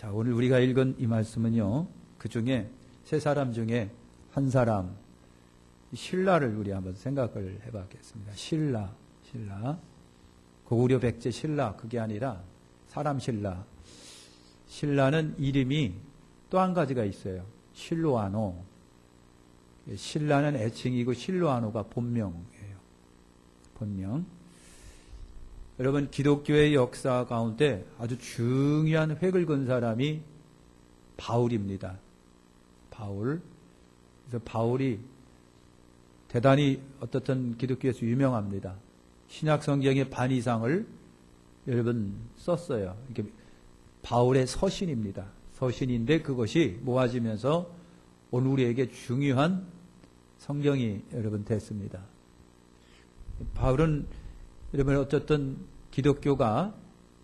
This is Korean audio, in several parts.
자, 오늘 우리가 읽은 이 말씀은요, 그 중에 세 사람 중에 한 사람, 신라를 우리 한번 생각을 해봤겠습니다. 신라. 고구려 백제 신라, 그게 아니라 사람 신라. 신라는 이름이 또 한 가지가 있어요. 실로아노. 신라는 애칭이고 실로아노가 본명이에요. 본명. 여러분, 기독교의 역사 가운데 아주 중요한 획을 그은 사람이 바울입니다. 바울. 그래서 바울이 대단히 어떻든 기독교에서 유명합니다. 신약 성경의 반 이상을 여러분 썼어요. 이게 바울의 서신입니다. 서신인데 그것이 모아지면서 오늘 우리에게 중요한 성경이 여러분 됐습니다. 바울은 여러분 어쨌든 기독교가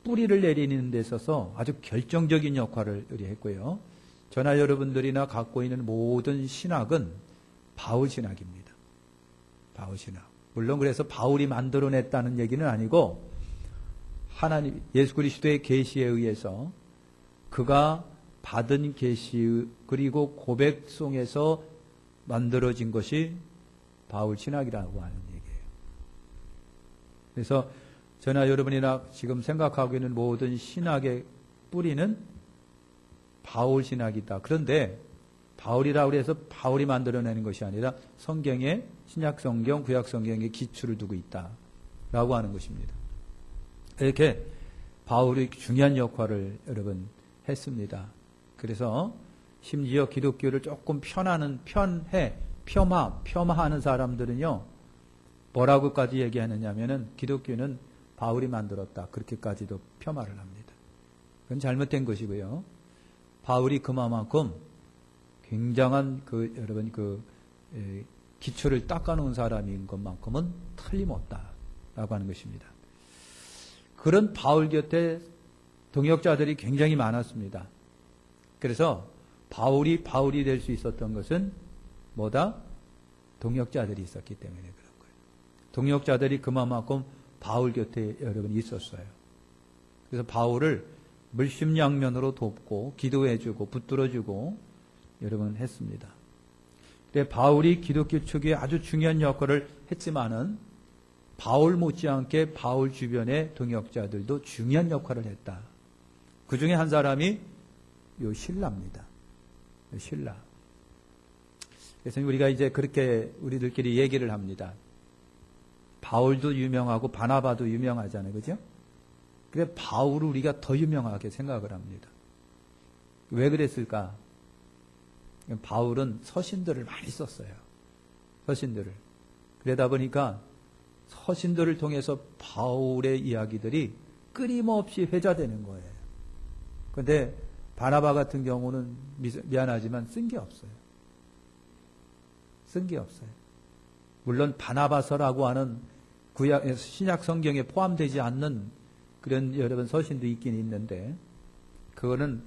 뿌리를 내리는 데 있어서 아주 결정적인 역할을 했고요. 저나 여러분들이나 갖고 있는 모든 신학은 바울 신학입니다. 바울 신학. 물론 그래서 바울이 만들어냈다는 얘기는 아니고 하나님 예수 그리스도의 계시에 의해서 그가 받은 계시 그리고 고백송에서 만들어진 것이 바울 신학이라고 하는 얘기예요. 그래서 저나 여러분이나 지금 생각하고 있는 모든 신학의 뿌리는 바울 신학이다. 그런데 바울이라고 해서 바울이 만들어내는 것이 아니라 성경에 신약 성경, 구약 성경에 기초를 두고 있다라고 하는 것입니다. 이렇게 바울이 중요한 역할을 여러분 했습니다. 그래서 심지어 기독교를 조금 폄하하는 사람들은요, 뭐라고까지 얘기하느냐면은 기독교는 바울이 만들었다. 그렇게까지도 폄하를 합니다. 그건 잘못된 것이고요. 바울이 그만큼 굉장한 여러분 기초를 닦아놓은 사람인 것만큼은 틀림없다라고 하는 것입니다. 그런 바울 곁에 동역자들이 굉장히 많았습니다. 그래서 바울이 될 수 있었던 것은 뭐다? 동역자들이 있었기 때문에 그런 거예요. 동역자들이 그만큼 바울 곁에 여러분 있었어요. 그래서 바울을 물심양면으로 돕고 기도해주고 붙들어주고 여러분 했습니다. 근데 바울이 기독교 초기에 아주 중요한 역할을 했지만은 바울 못지않게 바울 주변의 동역자들도 중요한 역할을 했다. 그 중에 한 사람이 요 신라입니다. 신라. 그래서 우리가 이제 그렇게 우리들끼리 얘기를 합니다. 바울도 유명하고 바나바도 유명하잖아요. 그죠? 그래 바울을 우리가 더 유명하게 생각을 합니다. 왜 그랬을까? 바울은 서신들을 많이 썼어요. 서신들을. 그러다 보니까 서신들을 통해서 바울의 이야기들이 끊임없이 회자되는 거예요. 그런데 바나바 같은 경우는 미안하지만 쓴 게 없어요. 쓴 게 없어요. 물론 바나바서라고 하는 구약 신약 성경에 포함되지 않는 그런 여러분 서신도 있긴 있는데 그거는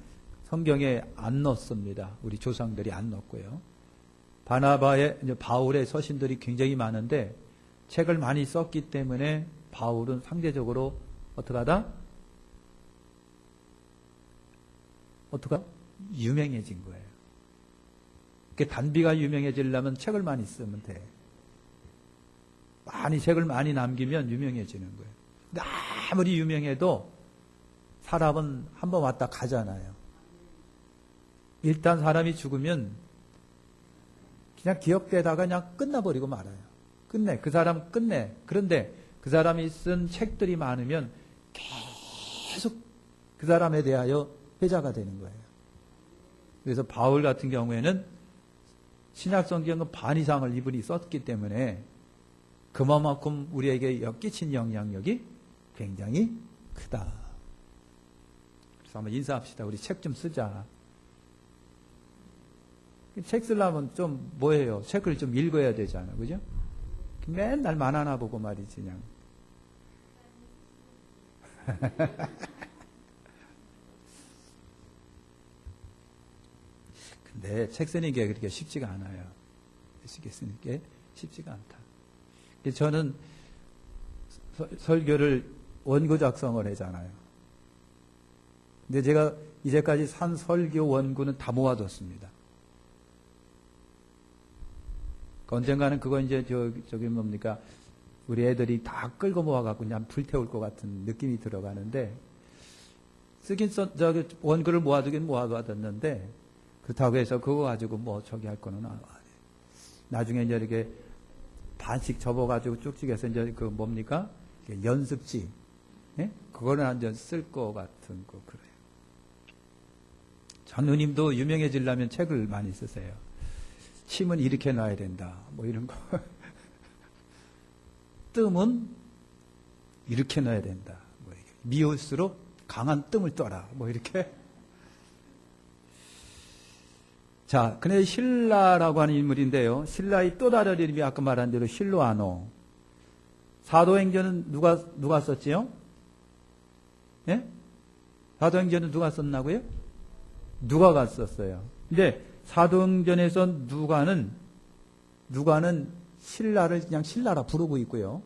성경에 안 넣습니다. 우리 조상들이 안 넣고요. 바울의 서신들이 굉장히 많은데 책을 많이 썼기 때문에 바울은 상대적으로 어떡하다? 유명해진 거예요. 단비가 유명해지려면 책을 많이 쓰면 돼. 책을 많이 남기면 유명해지는 거예요. 근데 아무리 유명해도 사람은 한번 왔다 가잖아요. 일단 사람이 죽으면 그냥 기억되다가 그냥 끝나버리고 말아요. 그 사람 끝내. 그런데 그 사람이 쓴 책들이 많으면 계속 그 사람에 대하여 회자가 되는 거예요. 그래서 바울 같은 경우에는 신약 성경은 반 이상을 이분이 썼기 때문에 그만큼 우리에게 끼친 영향력이 굉장히 크다. 그래서 한번 인사합시다. 우리 책 좀 쓰자. 책 쓰려면 좀 뭐예요? 책을 좀 읽어야 되잖아. 그죠? 맨날 만화나 보고 말이지, 그냥. 근데 책 쓰는 게 그렇게 쉽지가 않아요. 책 쓰는 게 쉽지가 않다. 저는 설교를 원고 작성을 하잖아요. 근데 제가 이제까지 산 설교 원고는 다 모아뒀습니다. 언젠가는 그거 이제 저기 뭡니까? 우리 애들이 다 끌고 모아갖고 그냥 불태울 것 같은 느낌이 들어가는데, 원고를 모아두긴 모아뒀는데, 그렇다고 해서 그거 가지고 뭐 저기 할 거는 아니에요. 나중에 이제 이렇게 반씩 접어가지고 쭉쭉해서 이제 그 뭡니까? 연습지. 예? 그거는 완전 쓸 것 같은 거, 그래요. 장로님도 유명해지려면 책을 많이 쓰세요. 침은 이렇게 놔야 된다. 뭐 이런 거. 뜸은 이렇게 놔야 된다. 뭐 이렇게. 미울수록 강한 뜸을 떠라. 뭐 이렇게. 자, 근데 신라라고 하는 인물인데요. 신라의 또 다른 이름이 아까 말한 대로 실로아노. 사도행전은 누가 썼지요? 예? 사도행전은 누가 썼나고요? 누가가 썼어요. 근데 사도행전에서 누가는 신라를 그냥 신라라 부르고 있고요.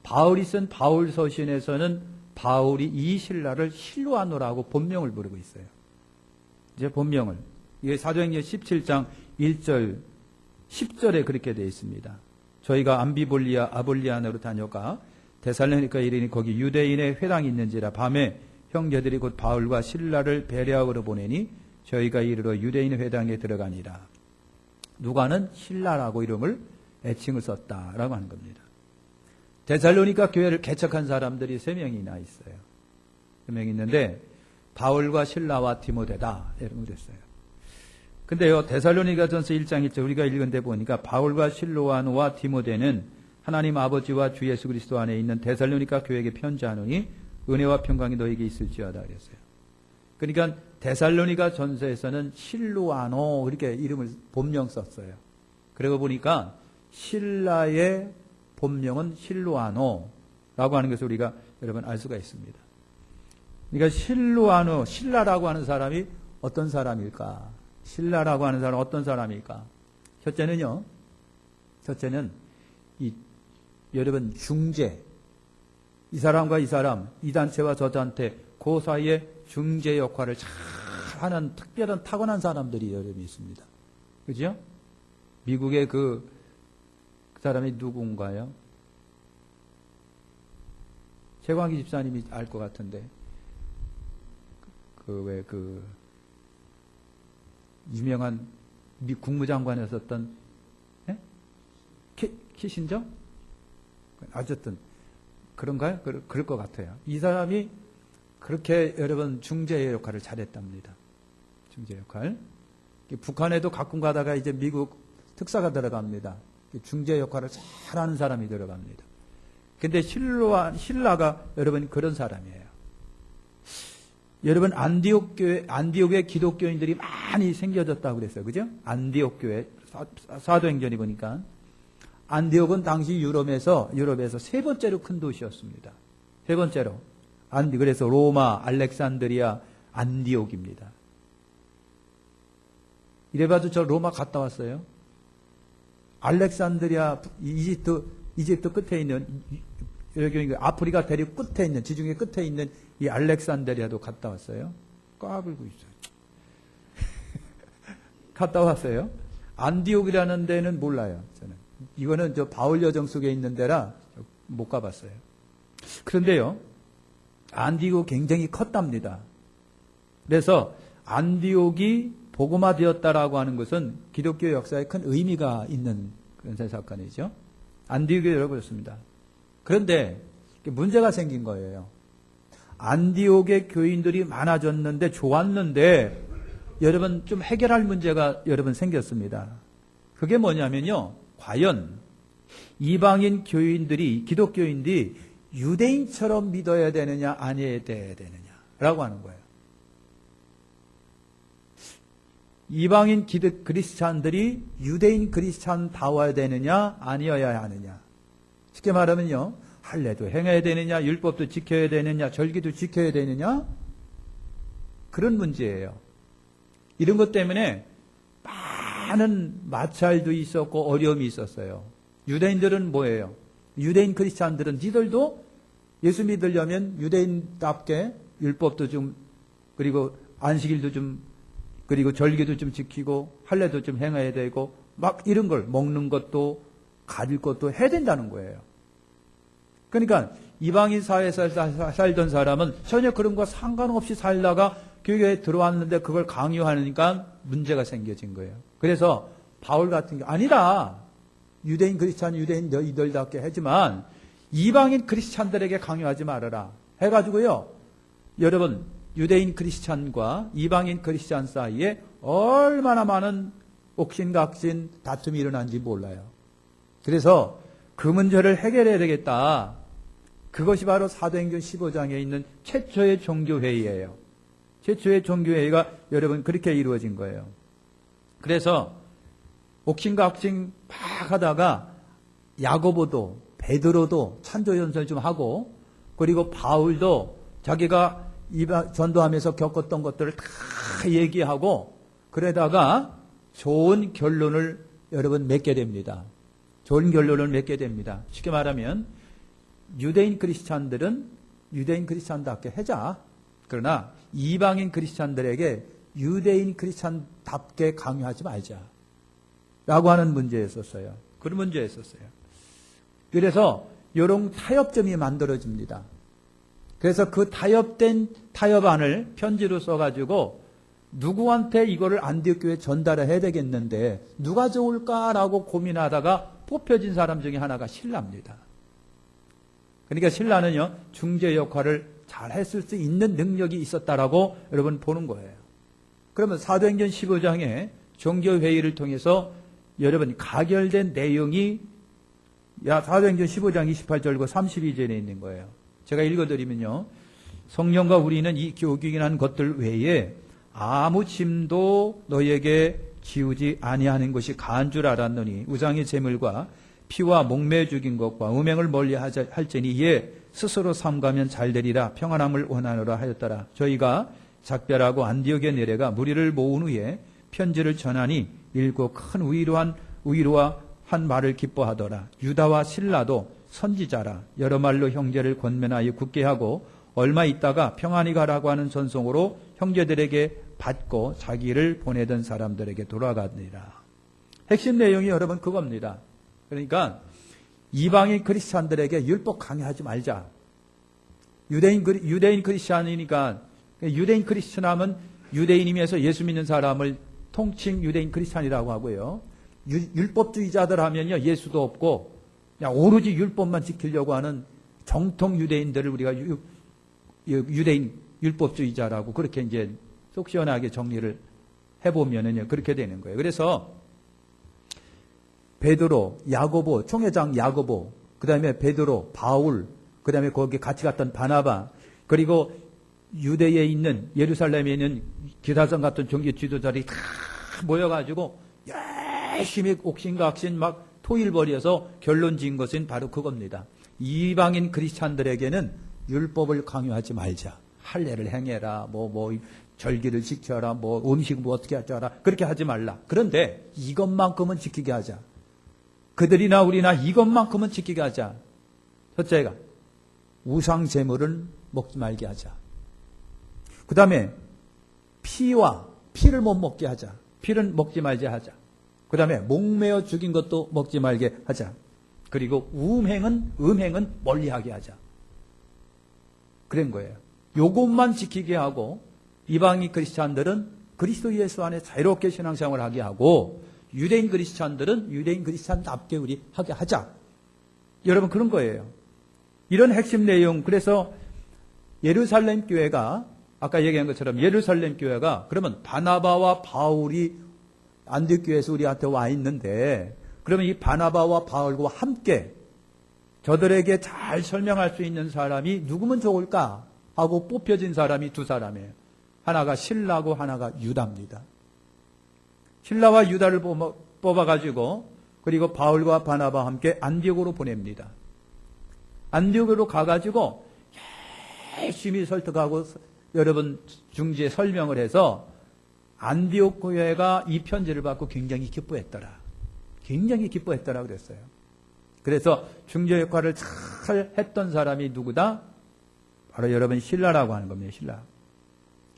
바울이 쓴 바울서신에서는 바울이 이 신라를 실로아노라고 본명을 부르고 있어요. 이제 본명을. 이게 사도행전 17장 1절, 10절에 그렇게 되어 있습니다. 저희가 암비볼리아, 아볼리아노로 다녀가 데살로니가에 이르니 거기 유대인의 회당이 있는지라 밤에 형제들이 곧 바울과 실라를 베레아로 보내니 저희가 이르러 유대인의 회당에 들어가니라. 누가는 신라라고 이름을 애칭을 썼다라고 하는 겁니다. 데살로니가 교회를 개척한 사람들이 3명이나 있어요. 3명 있는데 바울과 실라와 디모데다 이런 거 됐어요. 근데요, 데살로니가전서 1장 1절 우리가 읽은 데 보니까 바울과 실로아노와 디모데는 하나님 아버지와 주 예수 그리스도 안에 있는 데살로니가 교회에게 편지하노니 은혜와 평강이 너에게 있을지어다 그랬어요. 그러니까 데살로니가 전서에서는 실로아노 이렇게 이름을 본명 썼어요. 그러고 보니까 신라의 본명은 실로아노라고 하는 것을 우리가 여러분 알 수가 있습니다. 그러니까 실로아노, 신라라고 하는 사람이 어떤 사람일까? 신라라고 하는 사람은 어떤 사람일까? 첫째는 여러분 중재. 이 사람과 이 사람, 이 단체와 저 단체, 그 사이에 중재 역할을 잘 하는 특별한 타고난 사람들이 여러분 있습니다. 그죠? 미국의 그 사람이 누군가요? 최광기 집사님이 알 것 같은데, 유명한 미 국무장관이었었던, 예? 키신저? 어쨌든, 그런가요? 그럴 것 같아요. 이 사람이 그렇게 여러분 중재 역할을 잘했답니다. 중재 역할. 북한에도 가끔 가다가 이제 미국 특사가 들어갑니다. 중재 역할을 잘하는 사람이 들어갑니다. 근데 신라가 여러분 그런 사람이에요. 여러분 안디옥에 기독교인들이 많이 생겨졌다고 그랬어요. 그죠? 안디옥 교회 사도행전이 보니까 안디옥은 당시 유럽에서 3번째로 큰 도시였습니다. 3번째로. 그래서 로마, 알렉산드리아, 안디옥입니다. 이래봐도 저 로마 갔다 왔어요. 알렉산드리아, 이집트 끝에 있는, 여기 아프리카 대륙 끝에 있는, 지중해 끝에 있는 이 알렉산드리아도 갔다 왔어요. 까불고 있어요. 갔다 왔어요. 안디옥이라는 데는 몰라요, 저는. 이거는 저 바울 여정 속에 있는 데라 못 가봤어요. 그런데요, 안디옥 굉장히 컸답니다. 그래서 안디옥이 복음화되었다라고 하는 것은 기독교 역사에 큰 의미가 있는 그런 사건이죠. 안디옥이 열어버렸습니다. 그런데 문제가 생긴 거예요. 안디옥의 교인들이 많아졌는데 좋았는데 여러분 좀 해결할 문제가 여러분 생겼습니다. 그게 뭐냐면요. 과연 이방인 교인들이 기독교인들이 유대인처럼 믿어야 되느냐 아니어야 되느냐라고 하는 거예요. 이방인 그리스찬들이 유대인 그리스찬다워야 되느냐 아니어야 하느냐. 쉽게 말하면요. 할례도 행해야 되느냐 율법도 지켜야 되느냐 절기도 지켜야 되느냐 그런 문제예요. 이런 것 때문에 많은 마찰도 있었고 어려움이 있었어요. 유대인들은 뭐예요? 유대인 크리스찬들은 니들도 예수 믿으려면 유대인답게 율법도 좀 그리고 안식일도 좀, 그리고 절기도 좀 지키고 할례도 좀 행해야 되고 막 이런 걸 먹는 것도 가릴 것도 해야 된다는 거예요. 그러니까 이방인 사회에서 살던 사람은 전혀 그런 거 상관없이 살다가 교회에 들어왔는데 그걸 강요하니까 문제가 생겨진 거예요. 그래서 바울 같은 게 아니라 유대인 크리스찬 유대인 너희들답게 하지만 이방인 크리스찬들에게 강요하지 말아라 해가지고요. 여러분 유대인 크리스찬과 이방인 크리스찬 사이에 얼마나 많은 옥신각신 다툼이 일어난지 몰라요. 그래서 그 문제를 해결해야 되겠다. 그것이 바로 사도행전 15장에 있는 최초의 종교회의예요. 최초의 종교회의가 여러분 그렇게 이루어진 거예요. 그래서 옥신각신 막 하다가 야고보도 베드로도 찬조연설 좀 하고 그리고 바울도 자기가 전도하면서 겪었던 것들을 다 얘기하고 그러다가 좋은 결론을 여러분 맺게 됩니다. 좋은 결론을 맺게 됩니다. 쉽게 말하면 유대인 크리스찬들은 유대인 크리스찬답게 하자. 그러나 이방인 크리스찬들에게 유대인 크리스찬답게 강요하지 말자. 라고 하는 문제였었어요. 그런 문제였었어요. 그래서 이런 타협점이 만들어집니다. 그래서 그 타협안을 편지로 써가지고 누구한테 이거를 안디옥 교회에 전달을 해야 되겠는데 누가 좋을까라고 고민하다가 뽑혀진 사람 중에 하나가 신라입니다. 그러니까 신라는요 중재 역할을 잘 했을 수 있는 능력이 있었다라고 여러분 보는 거예요. 그러면 사도행전 15장에 종교회의를 통해서 여러분 가결된 내용이 사도행전 15장 28절과 32절에 있는 거예요. 제가 읽어드리면요. 성령과 우리는 이 교기한 것들 외에 아무 짐도 너희에게 지우지 아니하는 것이 가한 줄 알았노니 우상의 제물과 피와 목매 죽인 것과 음행을 멀리 할지니 이에 스스로 삼가면 잘되리라 평안함을 원하노라 하였더라. 저희가 작별하고 안디옥에 내려가 무리를 모은 후에 편지를 전하니 읽고 큰 위로와 한 말을 기뻐하더라. 유다와 실라도 선지자라 여러 말로 형제를 권면하여 굳게 하고 얼마 있다가 평안히 가라고 하는 전송으로 형제들에게 받고 자기를 보내던 사람들에게 돌아가니라. 핵심 내용이 여러분 그겁니다. 그러니까 이방인 크리스찬들에게 율법 강요하지 말자. 유대인 크리스찬이니까 유대인 크리스찬하면 유대인이면서 예수 믿는 사람을 통칭 유대인 크리스찬이라고 하고요. 율법주의자들 하면요 예수도 없고 그냥 오로지 율법만 지키려고 하는 정통 유대인들을 우리가 유대인 율법주의자라고 그렇게 이제 속 시원하게 정리를 해보면은요 그렇게 되는 거예요. 그래서 베드로, 야고보, 총회장 야고보, 그 다음에 베드로, 바울, 그 다음에 거기 같이 갔던 바나바, 그리고 유대에 있는 예루살렘에 있는 기사성 같은 종교 지도자들이 다 모여가지고 열심히 옥신각신 막 토일벌이어서 결론 지은 것은 바로 그겁니다. 이방인 크리스찬들에게는 율법을 강요하지 말자. 할례를 행해라. 절기를 지켜라. 음식 어떻게 하자라. 그렇게 하지 말라. 그런데 이것만큼은 지키게 하자. 그들이나 우리나 이것만큼은 지키게 하자. 첫째가 우상 제물은 먹지 말게 하자. 그 다음에 피를 못 먹게 하자. 피를 먹지 말게 하자. 그 다음에 목매어 죽인 것도 먹지 말게 하자. 그리고 음행은 멀리하게 하자. 그런 거예요. 요것만 지키게 하고 이방인 크리스찬들은 그리스도 예수 안에 자유롭게 신앙생활을 하게 하고 유대인 크리스찬들은 유대인 크리스찬답게 우리 하게 하자. 여러분 그런 거예요. 이런 핵심 내용. 그래서 예루살렘 교회가 아까 얘기한 것처럼 예루살렘 교회가 그러면 바나바와 바울이 안디옥 교회에서 우리한테 와 있는데 그러면 이 바나바와 바울과 함께 저들에게 잘 설명할 수 있는 사람이 누구면 좋을까 하고 뽑혀진 사람이 두 사람이에요. 하나가 실라고 하나가 유다입니다. 실라와 유다를 뽑아가지고 그리고 바울과 바나바와 함께 안디옥으로 보냅니다. 안디옥으로 가가지고 열심히 설득하고 여러분 중지에 설명을 해서 안디옥 교회가 이 편지를 받고 굉장히 기뻐했더라. 굉장히 기뻐했더라 그랬어요. 그래서 중재 역할을 잘 했던 사람이 누구다? 바로 여러분 신라라고 하는 겁니다. 신라.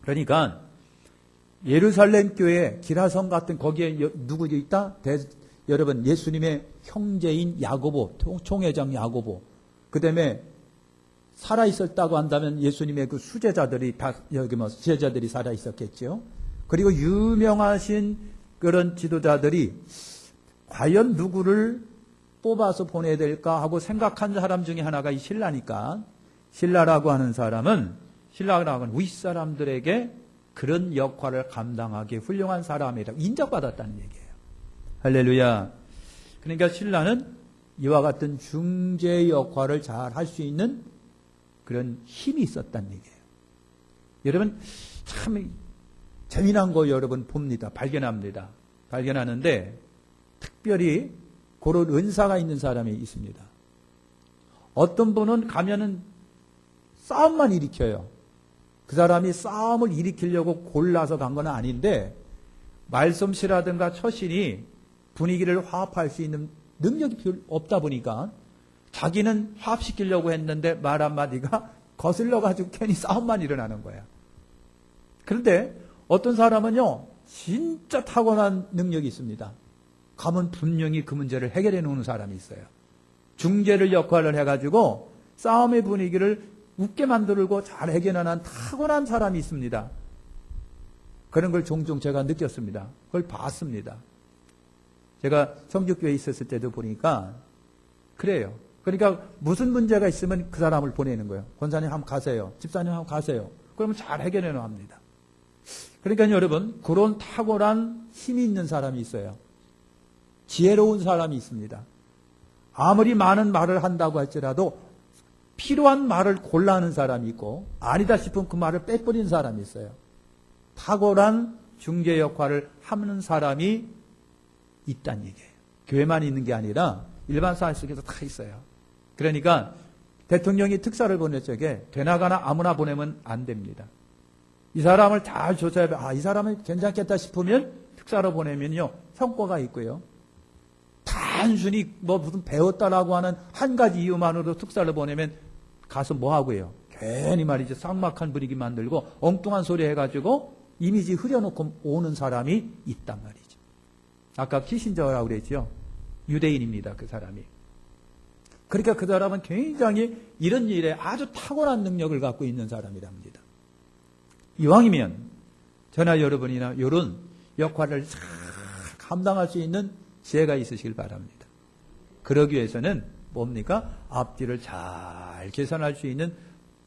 그러니까 예루살렘 교회 기라성 같은 거기에 누구 있다? 여러분 예수님의 형제인 야고보, 총회장 야고보. 그다음에 살아 있었다고 한다면 예수님의 그 수제자들이 다 여기 뭐 제자들이 살아 있었겠죠. 그리고 유명하신 그런 지도자들이 과연 누구를 뽑아서 보내야 될까 하고 생각한 사람 중에 하나가 이 신라니까, 신라라고 하는 사람은 윗사람들에게 그런 역할을 감당하기 훌륭한 사람이라고 인정받았다는 얘기예요. 할렐루야. 그러니까 신라는 이와 같은 중재 역할을 잘 할 수 있는 그런 힘이 있었다는 얘기예요. 여러분 참 재미난 거 여러분 봅니다. 발견합니다. 발견하는데 특별히 그런 은사가 있는 사람이 있습니다. 어떤 분은 가면은 싸움만 일으켜요. 그 사람이 싸움을 일으키려고 골라서 간 건 아닌데 말솜씨라든가 처신이 분위기를 화합할 수 있는 능력이 별로 없다 보니까 자기는 화합시키려고 했는데 말 한마디가 거슬러가지고 괜히 싸움만 일어나는 거야. 그런데 어떤 사람은요 진짜 타고난 능력이 있습니다. 가면 분명히 그 문제를 해결해 놓는 사람이 있어요. 중재를 역할을 해가지고 싸움의 분위기를 웃게 만들고 잘 해결하는 타고난 사람이 있습니다. 그런 걸 종종 제가 느꼈습니다. 그걸 봤습니다. 제가 성주교회에 있었을 때도 보니까 그래요. 그러니까 무슨 문제가 있으면 그 사람을 보내는 거예요. 권사님 한번 가세요. 집사님 한번 가세요. 그러면 잘 해결해 놓습니다. 그러니까 여러분 그런 탁월한 힘이 있는 사람이 있어요. 지혜로운 사람이 있습니다. 아무리 많은 말을 한다고 할지라도 필요한 말을 골라 하는 사람이 있고 아니다 싶으면 그 말을 빼버리는 사람이 있어요. 탁월한 중재 역할을 하는 사람이 있다는 얘기예요. 교회만 있는 게 아니라 일반 사회 속에서 다 있어요. 그러니까 대통령이 특사를 보낼 적에 되나가나 아무나 보내면 안 됩니다. 이 사람을 잘 조사해봐. 이 사람은 괜찮겠다 싶으면 특사로 보내면요 성과가 있고요. 단순히 뭐 무슨 배웠다라고 하는 한 가지 이유만으로 특사를 보내면 가서 뭐 하고요? 괜히 말이죠. 쌍막한 분위기 만들고 엉뚱한 소리 해가지고 이미지 흐려놓고 오는 사람이 있단 말이죠. 아까 키신저라고 그랬죠. 유대인입니다. 그 사람이. 그러니까 그 사람은 굉장히 이런 일에 아주 탁월한 능력을 갖고 있는 사람이랍니다. 이왕이면 저나 여러분이나 이런 역할을 잘 감당할 수 있는 지혜가 있으시길 바랍니다. 그러기 위해서는 뭡니까? 앞뒤를 잘 계산할 수 있는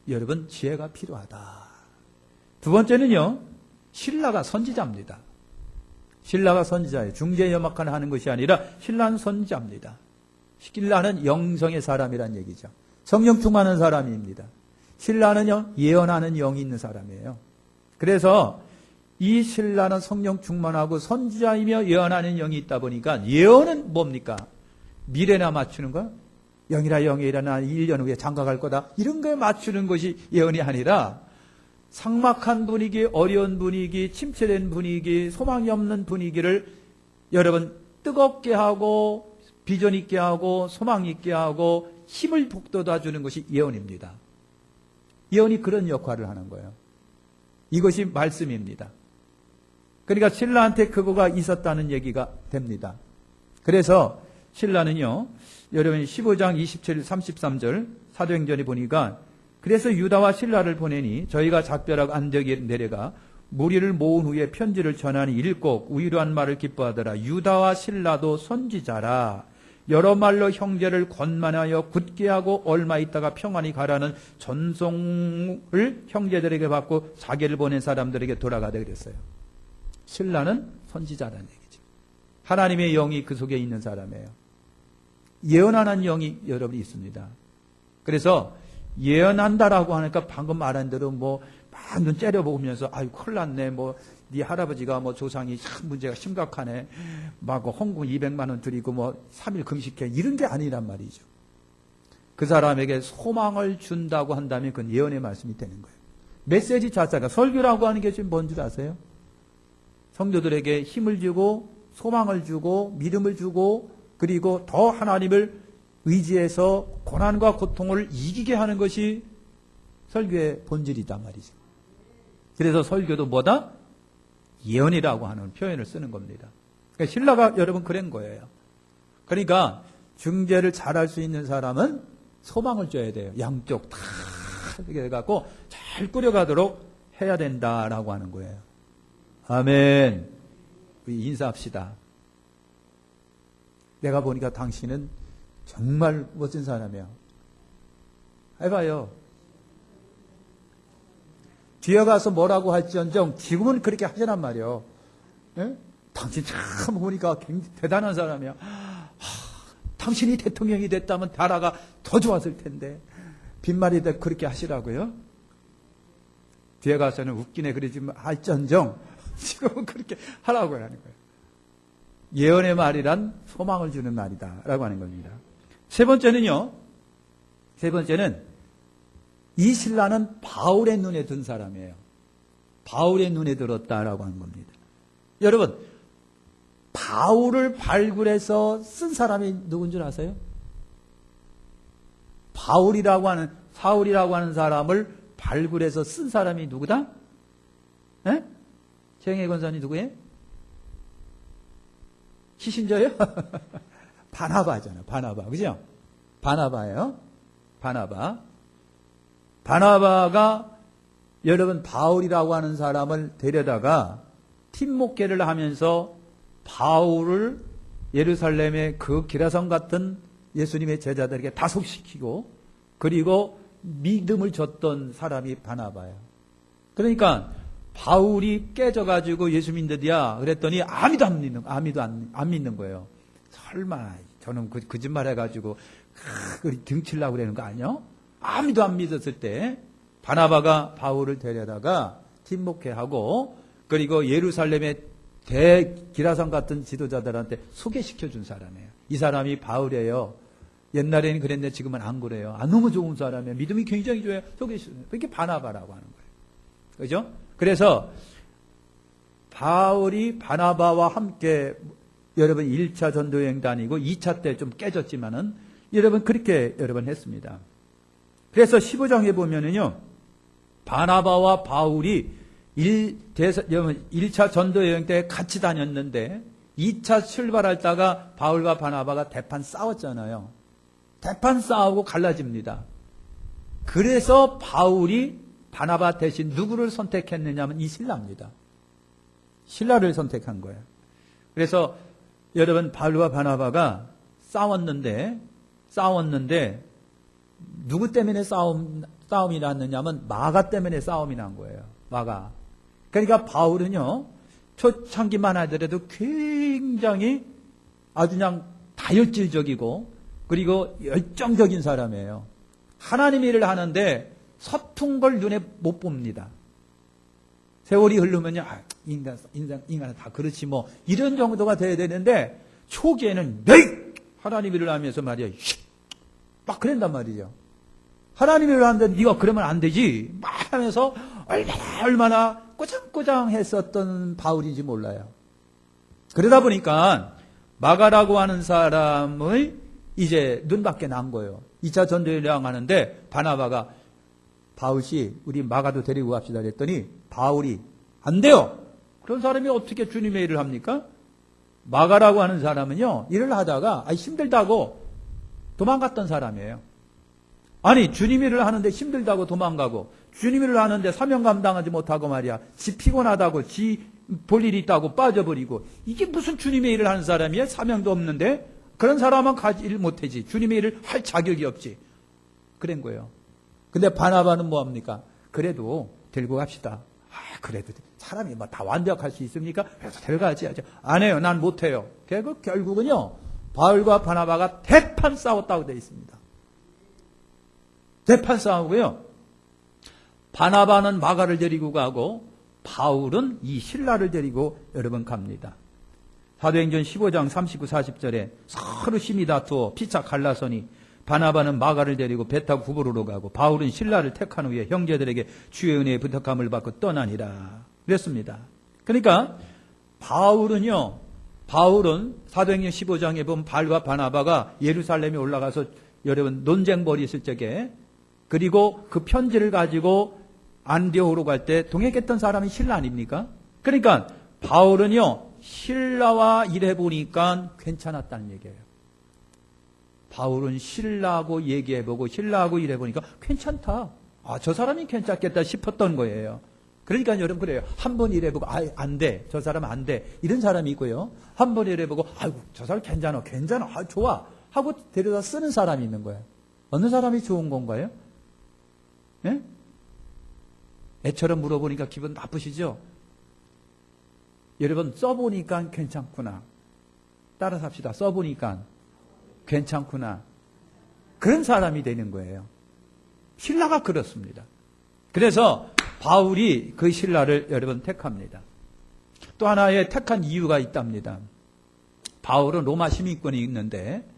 여러분 지혜가 필요하다. 두 번째는요. 신라가 선지자입니다. 신라가 선지자예요. 중재 역할을 하는 것이 아니라 신라는 선지자입니다. 신라는 영성의 사람이란 얘기죠. 성령 충만한 사람입니다. 신라는요. 예언하는 영이 있는 사람이에요. 그래서 이 신라는 성령 충만하고 선지자이며 예언하는 영이 있다 보니까 예언은 뭡니까? 미래나 맞추는 거? 영이라 영이라 나 1년 후에 장가갈 거다. 이런 거에 맞추는 것이 예언이 아니라 삭막한 분위기, 어려운 분위기, 침체된 분위기, 소망이 없는 분위기를 여러분 뜨겁게 하고 비전 있게 하고 소망 있게 하고 힘을 북돋아 주는 것이 예언입니다. 예언이 그런 역할을 하는 거예요. 이것이 말씀입니다. 그러니까 신라한테 그거가 있었다는 얘기가 됩니다. 그래서 신라는요. 여러분 15장 27, 33절 사도행전에 보니까 그래서 유다와 신라를 보내니 저희가 작별하고 안디옥에 내려가 무리를 모은 후에 편지를 전하니 읽고 위로한 말을 기뻐하더라. 유다와 신라도 선지자라. 여러 말로 형제를 권만하여 굳게 하고 얼마 있다가 평안히 가라는 전송을 형제들에게 받고 자기를 보낸 사람들에게 돌아가되 그랬어요. 신라는 선지자라는 얘기죠. 하나님의 영이 그 속에 있는 사람이에요. 예언하는 영이 여러분이 있습니다. 그래서 예언한다라고 하니까 방금 말한 대로 뭐 막 눈 째려보면서 아유 큰일 났네 뭐 네 할아버지가 뭐 조상이 참 문제가 심각하네 막 헌금 200만 원 드리고 뭐 3일 금식해 이런 게 아니란 말이죠. 그 사람에게 소망을 준다고 한다면 그건 예언의 말씀이 되는 거예요. 메시지 자체가 설교라고 하는 게 지금 뭔 줄 아세요? 성도들에게 힘을 주고 소망을 주고 믿음을 주고 그리고 더 하나님을 의지해서 고난과 고통을 이기게 하는 것이 설교의 본질이다 말이죠. 그래서 설교도 뭐다? 예언이라고 하는 표현을 쓰는 겁니다. 그러니까 신라가 여러분 그런 거예요. 그러니까 중재를 잘할 수 있는 사람은 소망을 줘야 돼요. 양쪽 다 이렇게 해갖고 잘 꾸려가도록 해야 된다라고 하는 거예요. 아멘. 우리 인사합시다. 내가 보니까 당신은 정말 멋진 사람이야. 해봐요. 뒤에 가서 뭐라고 할지언정 지금은 그렇게 하자란 말이에요. 예? 당신 참 보니까 굉장히 대단한 사람이야. 당신이 대통령이 됐다면 나라가 더 좋았을 텐데 빈말이다 그렇게 하시라고요. 뒤에 가서는 웃기네 그러지 할지언정 지금은 그렇게 하라고 하는 거예요. 예언의 말이란 소망을 주는 말이다 라고 하는 겁니다. 세 번째는 이 신라는 바울의 눈에 든 사람이에요. 바울의 눈에 들었다라고 하는 겁니다. 여러분, 바울을 발굴해서 쓴 사람이 누군 줄 아세요? 사울이라고 하는 사람을 발굴해서 쓴 사람이 누구다? 예? 최영애 권사님 누구예요? 키신저요? 바나바잖아요. 바나바. 그죠? 바나바예요. 바나바가 여러분 바울이라고 하는 사람을 데려다가 팀 목회를 하면서 바울을 예루살렘의 그 기라성 같은 예수님의 제자들에게 다속시키고 그리고 믿음을 줬던 사람이 바나바예요. 그러니까 바울이 깨져가지고 예수 믿는디야 그랬더니 아무도 안 믿는 거예요. 설마 저는 거짓말 해가지고 등치려고 그러는 거 아니요? 아무도 안 믿었을 때 바나바가 바울을 데려다가 팀 목회하고 그리고 예루살렘의 대기라성 같은 지도자들한테 소개시켜 준 사람이에요. 이 사람이 바울이에요. 옛날에는 그랬는데 지금은 안 그래요. 너무 좋은 사람이에요. 믿음이 굉장히 좋아요. 소개시켜 준 그게 바나바라고 하는 거예요. 그죠? 그래서 바울이 바나바와 함께 여러분 1차 전도여행 다니고 2차 때 좀 깨졌지만은 여러분 그렇게 여러분 했습니다. 그래서 15장에 보면은요. 바나바와 바울이 1차 전도여행 때 같이 다녔는데 2차 출발할 때가 바울과 바나바가 대판 싸웠잖아요. 대판 싸우고 갈라집니다. 그래서 바울이 바나바 대신 누구를 선택했느냐면 이 신라입니다. 신라를 선택한 거예요. 그래서 여러분 바울과 바나바가 싸웠는데 누구 때문에 싸움이 났느냐면 마가 때문에 싸움이 난 거예요. 마가. 그러니까 바울은요. 초창기만 하더라도 굉장히 아주 그냥 다혈질적이고 그리고 열정적인 사람이에요. 하나님 일을 하는데 서툰 걸 눈에 못 봅니다. 세월이 흐르면요. 인간은 다 그렇지 뭐 이런 정도가 돼야 되는데 초기에는 하나님 일을 하면서 말이야. 막 그런단 말이죠. 하나님 일을 하는데 네가 그러면 안 되지. 막 하면서 얼마나 꼬장꼬장 했었던 바울인지 몰라요. 그러다 보니까 마가라고 하는 사람의 이제 눈밖에 난 거예요. 2차 전도여행 하는데 바나바가 바울씨 우리 마가도 데리고 갑시다 그랬더니 바울이 안 돼요. 그런 사람이 어떻게 주님의 일을 합니까? 마가라고 하는 사람은요. 일을 하다가 힘들다고 도망갔던 사람이에요. 아니 주님 일을 하는데 힘들다고 도망가고 주님 일을 하는데 사명 감당하지 못하고 말이야. 지 피곤하다고 지 볼 일이 있다고 빠져버리고 이게 무슨 주님의 일을 하는 사람이야? 사명도 없는데 그런 사람은 일 못하지. 주님의 일을 할 자격이 없지. 그런 거예요. 근데 바나바는 뭐합니까? 그래도 들고 갑시다. 그래도 사람이 뭐 다 완벽할 수 있습니까? 그래서 데려가야지. 안 해요. 난 못해요. 결국은요. 바울과 바나바가 대판 싸웠다고 되어 있습니다. 대판 싸우고요. 바나바는 마가를 데리고 가고 바울은 이 신라를 데리고 여러분 갑니다. 사도행전 15장 39, 40절에 서로 심히 다투어 피차 갈라서니 바나바는 마가를 데리고 배 타고 구부로로 가고 바울은 신라를 택한 후에 형제들에게 주의 은혜의 부탁함을 받고 떠나니라. 그랬습니다. 그러니까 바울은 사도행전 15장에 보면 바울과 바나바가 예루살렘에 올라가서 여러분 논쟁 벌이었을 적에 그리고 그 편지를 가지고 안디오로 갈 때 동행했던 사람이 신라 아닙니까? 그러니까 바울은요, 신라와 일해보니까 괜찮았다는 얘기예요. 바울은 신라하고 얘기해보고 신라하고 일해보니까 괜찮다. 아, 저 사람이 괜찮겠다 싶었던 거예요. 그러니까 여러분 그래요. 한 번 일해보고 안 돼. 저 사람 안 돼. 이런 사람이 있고요. 한 번 일해보고 아이고 저 사람 괜찮아. 좋아. 하고 데려다 쓰는 사람이 있는 거예요. 어느 사람이 좋은 건가요? 예? 애처럼 물어보니까 기분 나쁘시죠? 여러분 써보니까 괜찮구나. 따라서 합시다. 써보니까 괜찮구나. 그런 사람이 되는 거예요. 신라가 그렇습니다. 그래서 바울이 그 신라를 여러분 택합니다. 또 하나의 택한 이유가 있답니다. 바울은 로마 시민권이 있는데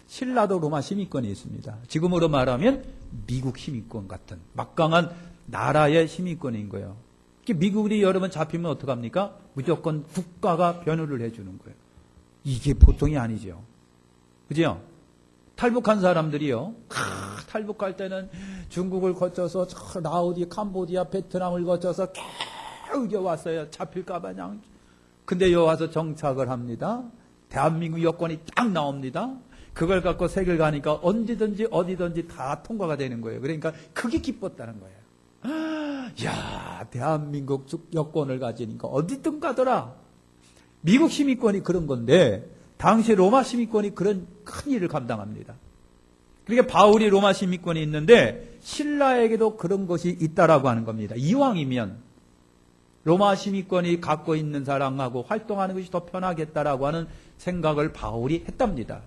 신라도 로마 시민권이 있습니다. 지금으로 말하면 미국 시민권 같은 막강한 나라의 시민권인 거예요. 미국이 여러분 잡히면 어떡합니까? 무조건 국가가 변호를 해주는 거예요. 이게 보통이 아니죠. 그죠? 탈북한 사람들이요. 탈북할 때는 중국을 거쳐서 라오디, 캄보디아, 베트남을 거쳐서 겨우 왔어요. 잡힐까봐 그냥. 근데 여기 와서 정착을 합니다. 대한민국 여권이 딱 나옵니다. 그걸 갖고 세계를 가니까 언제든지 어디든지 다 통과가 되는 거예요. 그러니까 그게 기뻤다는 거예요. 야, 대한민국 여권을 가지니까 어디든 가더라. 미국 시민권이 그런 건데 당시 로마 시민권이 그런 큰 일을 감당합니다. 그러니까 바울이 로마 시민권이 있는데 신라에게도 그런 것이 있다라고 하는 겁니다. 이왕이면 로마 시민권이 갖고 있는 사람하고 활동하는 것이 더 편하겠다라고 하는 생각을 바울이 했답니다.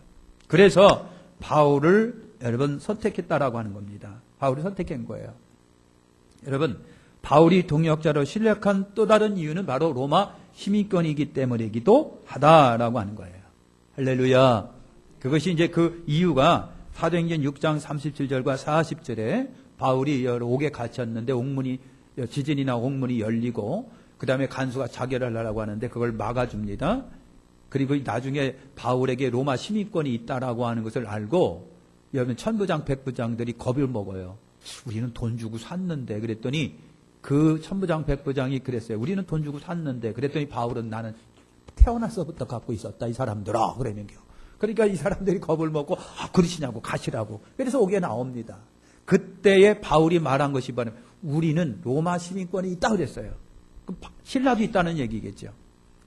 그래서 바울을 여러분 선택했다라고 하는 겁니다. 바울이 선택한 거예요. 여러분, 바울이 동역자로 신뢰한 또 다른 이유는 바로 로마 시민권이기 때문이기도 하다라고 하는 거예요. 할렐루야. 그것이 이제 그 이유가 사도행전 6장 37절과 40절에 바울이 옥에 갇혔는데 지진이나 옥문이 열리고 그 다음에 간수가 자결을 하려고 하는데 그걸 막아줍니다. 그리고 나중에 바울에게 로마 시민권이 있다라고 하는 것을 알고 여러분 천부장 백부장들이 겁을 먹어요. 우리는 돈 주고 샀는데 그랬더니 그 천부장 백부장이 그랬어요. 우리는 돈 주고 샀는데 그랬더니 바울은 나는 태어나서부터 갖고 있었다 이 사람들아 그러면요. 그러니까 이 사람들이 겁을 먹고 그러시냐고 가시라고. 그래서 옥에 나옵니다. 그때에 바울이 말한 것이 바로 우리는 로마 시민권이 있다 그랬어요. 신라도 있다는 얘기겠죠.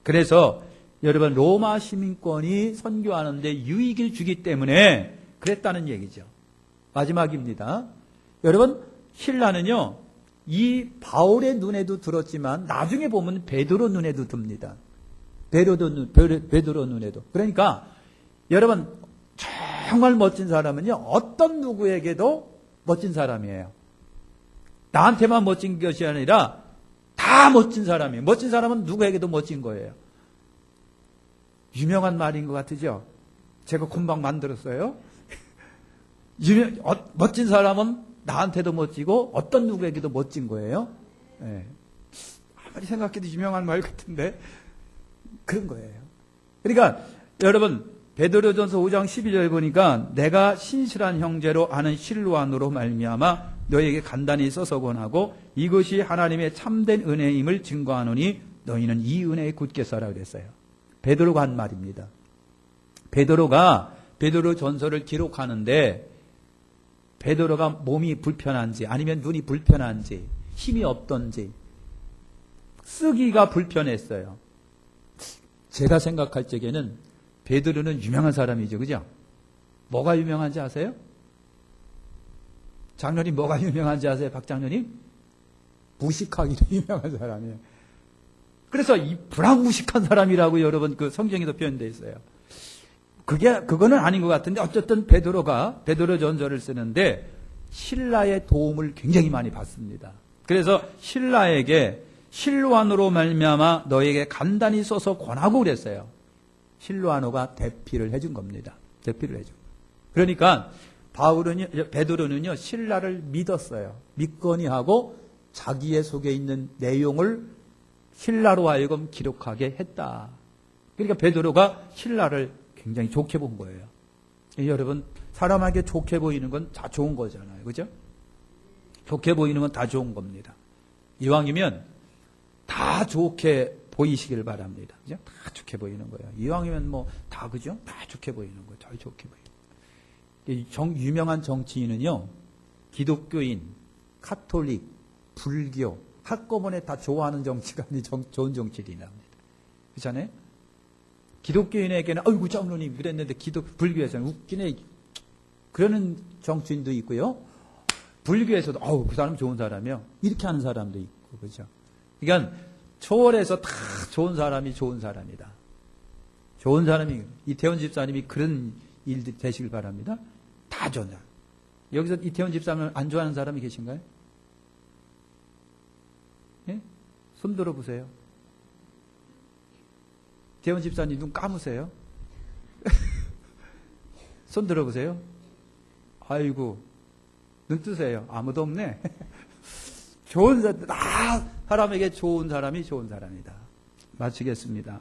그래서 여러분 로마 시민권이 선교하는데 유익을 주기 때문에 그랬다는 얘기죠. 마지막입니다. 여러분 신라는요 이 바울의 눈에도 들었지만 나중에 보면 베드로 눈에도 듭니다. 베드로 눈에도. 그러니까 여러분 정말 멋진 사람은요 어떤 누구에게도 멋진 사람이에요. 나한테만 멋진 것이 아니라 다 멋진 사람이에요. 멋진 사람은 누구에게도 멋진 거예요. 유명한 말인 것 같으죠? 제가 금방 만들었어요. 멋진 사람은 나한테도 멋지고 어떤 누구에게도 멋진 거예요. 네. 아무리 생각해도 유명한 말 같은데 그런 거예요. 그러니까 여러분 베드로전서 5장 12절 보니까 내가 신실한 형제로 아는 실로안으로 말미암아 너에게 간단히 써서 권하고 이것이 하나님의 참된 은혜임을 증거하노니 너희는 이 은혜에 굳게 서라 그랬어요. 베드로가 한 말입니다. 베드로가 베드로전서를 기록하는데 베드로가 몸이 불편한지 아니면 눈이 불편한지 힘이 없던지 쓰기가 불편했어요. 제가 생각할 적에는 베드로는 유명한 사람이죠. 그죠? 뭐가 유명한지 아세요? 장로님 뭐가 유명한지 아세요? 박장로님? 무식하기로 유명한 사람이에요. 그래서 이 불황무식한 사람이라고 여러분 그 성경에도 표현되어 있어요. 그거는 아닌 것 같은데 어쨌든 베드로전서를 쓰는데 신라의 도움을 굉장히 많이 받습니다. 그래서 신라에게 실로안으로 말미암아 너에게 간단히 써서 권하고 그랬어요. 실로안호가 대피를 해준 겁니다. 대피를 해준. 그러니까 베드로는요 신라를 믿었어요. 믿거니 하고 자기의 속에 있는 내용을 신라로 하여금 기록하게 했다. 그러니까 베드로가 신라를 굉장히 좋게 본 거예요. 여러분 사람에게 좋게 보이는 건 다 좋은 거잖아요. 그죠? 좋게 보이는 건 다 좋은 겁니다. 이왕이면 다 좋게 보이시길 바랍니다. 그죠? 다 좋게 보이는 거예요. 이왕이면 뭐 다 그죠? 다 좋게 보이는 거예요. 다 좋게 보이는. 유명한 정치인은요, 기독교인, 카톨릭, 불교, 한꺼번에 다 좋아하는 정치가 아니 좋은 정치인이 나옵니다. 그렇잖아요? 기독교인에게는 아이고 장로님 그랬는데 불교에서는 웃기네 그러는 정치인도 있고요. 불교에서도 아우 그 사람 좋은 사람이요 이렇게 하는 사람도 있고 그죠. 그러니까 초월해서 다 좋은 사람이 좋은 사람이다. 좋은 사람이 이태원 집사님이 그런 일들 되시길 바랍니다. 다 좋은 사람. 여기서 이태원 집사님을 안 좋아하는 사람이 계신가요? 예? 손 들어보세요. 이태원 집사님 눈 감으세요. 손 들어보세요. 아이고 눈 뜨세요. 아무도 없네. 좋은 사람, 사람에게 좋은 사람이 좋은 사람이다. 마치겠습니다.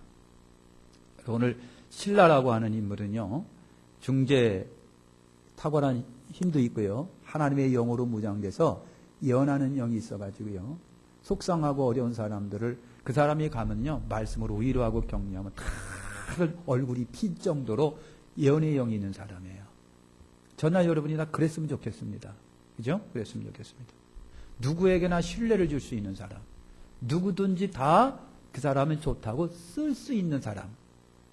오늘 신라라고 하는 인물은요, 중재 탁월한 힘도 있고요, 하나님의 영으로 무장돼서 예언하는 영이 있어가지고요, 속상하고 어려운 사람들을 그 사람이 가면요, 말씀으로 위로하고 격려하면 다 얼굴이 필 정도로 예언의 영이 있는 사람이에요. 저나 여러분이 다 그랬으면 좋겠습니다. 그죠? 그랬으면 좋겠습니다. 누구에게나 신뢰를 줄 수 있는 사람, 누구든지 다 그 사람은 좋다고 쓸 수 있는 사람,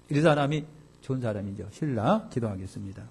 이 사람이 좋은 사람이죠. 신라 기도하겠습니다.